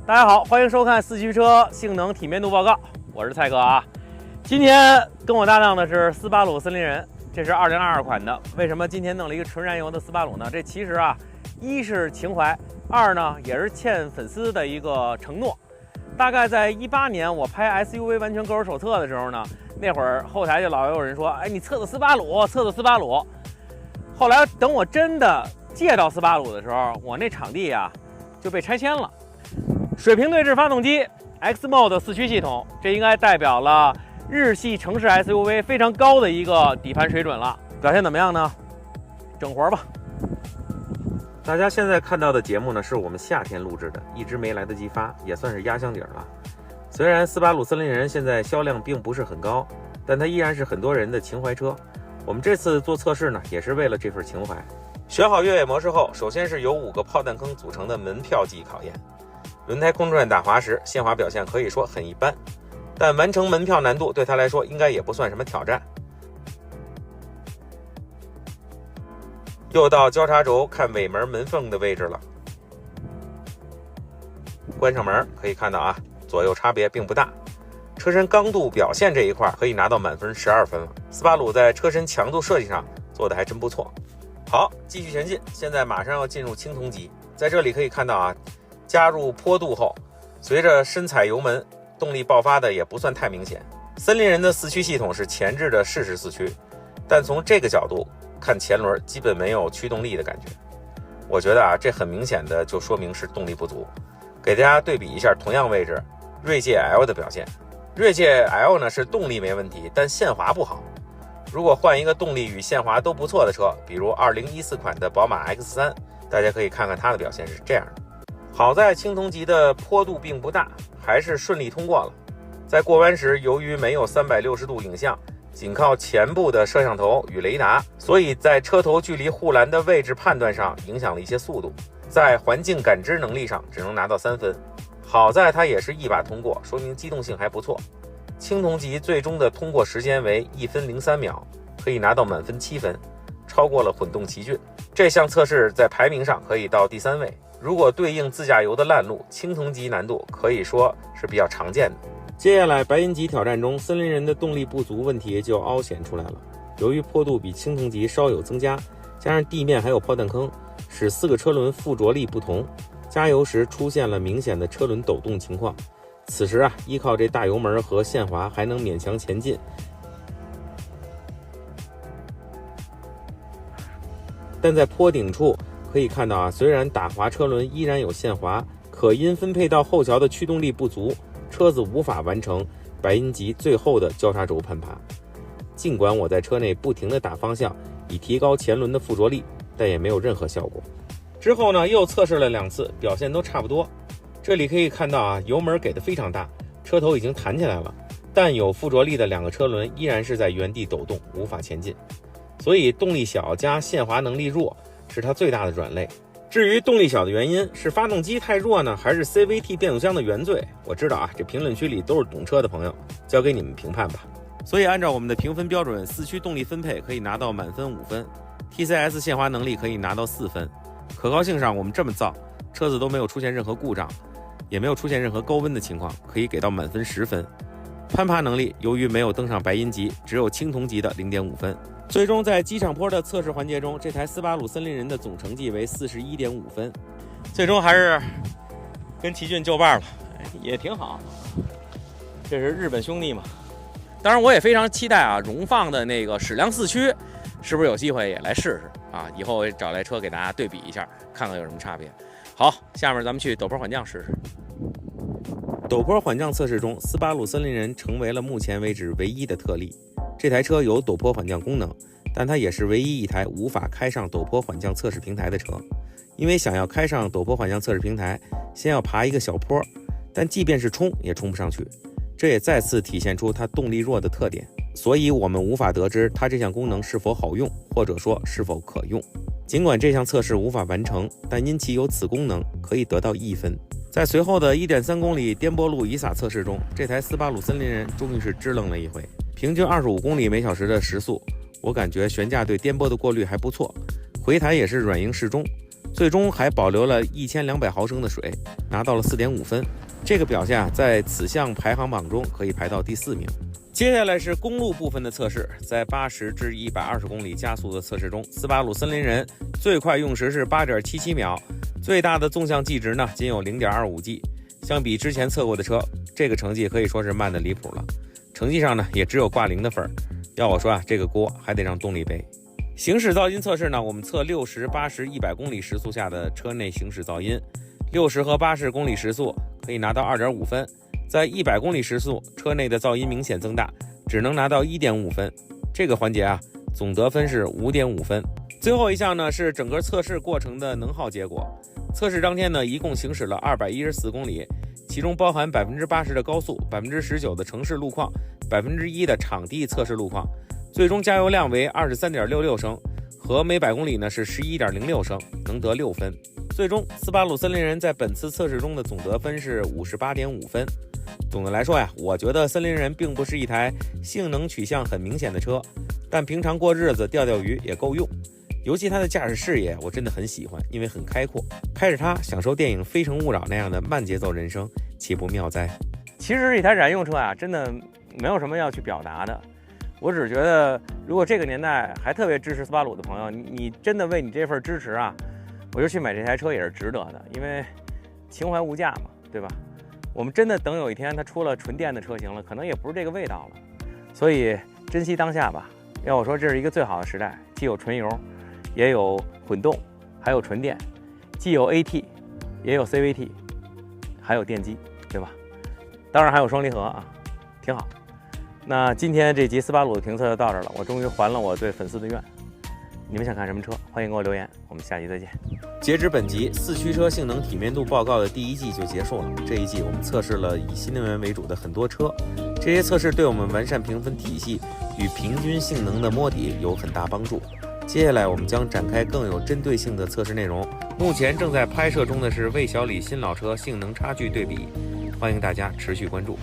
大家好，欢迎收看四驱车性能体面度报告，我是蔡哥啊。今天跟我搭档的是斯巴鲁森林人，这是2022款的。为什么今天弄了一个纯燃油的斯巴鲁呢？这其实啊，一是情怀，二呢也是欠粉丝的一个承诺。大概在18年我拍 SUV 完全购车手册的时候呢，那会儿后台就老有人说，哎，你测测斯巴鲁，测测斯巴鲁。后来等我真的借到斯巴鲁的时候，我那场地啊就被拆迁了。水平对置发动机 X-Mode 四驱系统，这应该代表了日系城市 SUV 非常高的一个底盘水准了。表现怎么样呢？整活吧。大家现在看到的节目呢，是我们夏天录制的，一直没来得及发，也算是压箱底了。虽然斯巴鲁森林人现在销量并不是很高，但它依然是很多人的情怀车。我们这次做测试呢，也是为了这份情怀。选好越野模式后，首先是由5个炮弹坑组成的门票级考验。轮胎空转打滑时，限滑表现可以说很一般，但完成门票难度对他来说应该也不算什么挑战。又到交叉轴看尾门门缝的位置了，关上门可以看到啊，左右差别并不大。车身刚度表现这一块可以拿到满分12分了。斯巴鲁在车身强度设计上做的还真不错。好，继续前进，现在马上要进入青铜级。在这里可以看到啊，加入坡度后，随着深踩油门，动力爆发的也不算太明显。森林人的四驱系统是前置的适时四驱，但从这个角度看，前轮基本没有驱动力的感觉。我觉得啊，这很明显的就说明是动力不足。给大家对比一下同样位置锐界 L 的表现。锐界 L 呢是动力没问题，但限滑不好。如果换一个动力与限滑都不错的车，比如2014款的宝马 X3， 大家可以看看它的表现是这样的。好在青铜级的坡度并不大，还是顺利通过了。在过弯时，由于没有360度影像，仅靠前部的摄像头与雷达，所以在车头距离护栏的位置判断上影响了一些速度，在环境感知能力上只能拿到3分。好在它也是一把通过，说明机动性还不错。青铜级最终的通过时间为1分03秒，可以拿到满分7分，超过了混动奇骏。这项测试在排名上可以到第3位。如果对应自驾游的烂路，青铜级难度可以说是比较常见的。接下来白银级挑战中，森林人的动力不足问题就凹显出来了。由于坡度比青铜级稍有增加，加上地面还有炮弹坑，使4个车轮附着力不同，加油时出现了明显的车轮抖动情况。此时啊，依靠这大油门和限滑还能勉强前进，但在坡顶处可以看到啊，虽然打滑车轮依然有限滑，可因分配到后桥的驱动力不足，车子无法完成白银级最后的交叉轴攀爬。尽管我在车内不停地打方向，以提高前轮的附着力，但也没有任何效果。之后呢，又测试了2次，表现都差不多。这里可以看到啊，油门给的非常大，车头已经弹起来了，但有附着力的2个车轮依然是在原地抖动，无法前进。所以动力小加限滑能力弱是它最大的软肋。至于动力小的原因是发动机太弱呢，还是 CVT 变速箱的原罪？我知道啊，这评论区里都是懂车的朋友，交给你们评判吧。所以按照我们的评分标准，四驱动力分配可以拿到满分5分， TCS 限滑能力可以拿到4分。可靠性上我们这么造，车子都没有出现任何故障，也没有出现任何高温的情况，可以给到满分10分。攀爬能力由于没有登上白银级，只有青铜级的0.5分。最终在机场坡的测试环节中，这台斯巴鲁森林人的总成绩为41.5分，最终还是跟奇骏就伴了，也挺好。这是日本兄弟嘛。当然我也非常期待啊，荣放的那个矢量四驱是不是有机会也来试试啊？以后找来车给大家对比一下，看看有什么差别。好，下面咱们去陡坡缓降试试。陡坡缓降测试中，斯巴鲁森林人成为了目前为止唯一的特例。这台车有陡坡缓降功能，但它也是唯一一台无法开上陡坡缓降测试平台的车。因为想要开上陡坡缓降测试平台，先要爬一个小坡，但即便是冲也冲不上去。这也再次体现出它动力弱的特点，所以我们无法得知它这项功能是否好用，或者说是否可用。尽管这项测试无法完成，但因其有此功能，可以得到1分。在随后的 1.3 公里颠簸路以撒测试中，这台斯巴鲁森林人终于是支棱了一回。平均25公里每小时的时速，我感觉悬架对颠簸的过滤还不错，回弹也是软硬适中，最终还保留了1200毫升的水，拿到了4.5分。这个表现啊，在此项排行榜中可以排到第4名。接下来是公路部分的测试，在80至120公里加速的测试中，斯巴鲁森林人最快用时是8.77秒，最大的纵向计值呢仅有0.25G。相比之前测过的车，这个成绩可以说是慢得离谱了。成绩上呢也只有挂0的分。要我说啊，这个锅还得让动力背。行驶噪音测试呢，我们测60、80、100公里时速下的车内行驶噪音。60和80公里时速可以拿到2.5分，在100公里时速车内的噪音明显增大，只能拿到1.5分。这个环节啊，总得分是5.5分。最后一项呢是整个测试过程的能耗结果。测试当天呢，一共行驶了214公里，其中包含80%的高速、19%的城市路况、1%的场地测试路况。最终加油量为23.66升，和每100公里呢是11.06升，能得6分。最终斯巴鲁森林人在本次测试中的总得分是58.5分。总的来说呀，我觉得森林人并不是一台性能取向很明显的车，但平常过日子钓钓鱼也够用。尤其它的驾驶视野我真的很喜欢，因为很开阔，开着它享受电影《非诚勿扰》那样的慢节奏人生，岂不妙哉？其实一台燃用车啊，真的没有什么要去表达的。我只觉得，如果这个年代还特别支持斯巴鲁的朋友，你真的为你这份支持啊，我就去买这台车也是值得的，因为情怀无价嘛，对吧？我们真的等有一天它出了纯电的车型了，可能也不是这个味道了。所以珍惜当下吧。要我说，这是一个最好的时代，既有纯油，也有混动，还有纯电，既有 AT， 也有 CVT， 还有电机，对吧？当然还有双离合啊，挺好。那今天这集斯巴鲁的评测就到这儿了，我终于还了我对粉丝的愿。你们想看什么车？欢迎给我留言，我们下期再见。截止本集四驱车性能体面度报告的第1季就结束了。这一季我们测试了以新能源为主的很多车，这些测试对我们完善评分体系与平均性能的摸底有很大帮助。接下来我们将展开更有针对性的测试内容。目前正在拍摄中的是魏小李新老车性能差距对比，欢迎大家持续关注。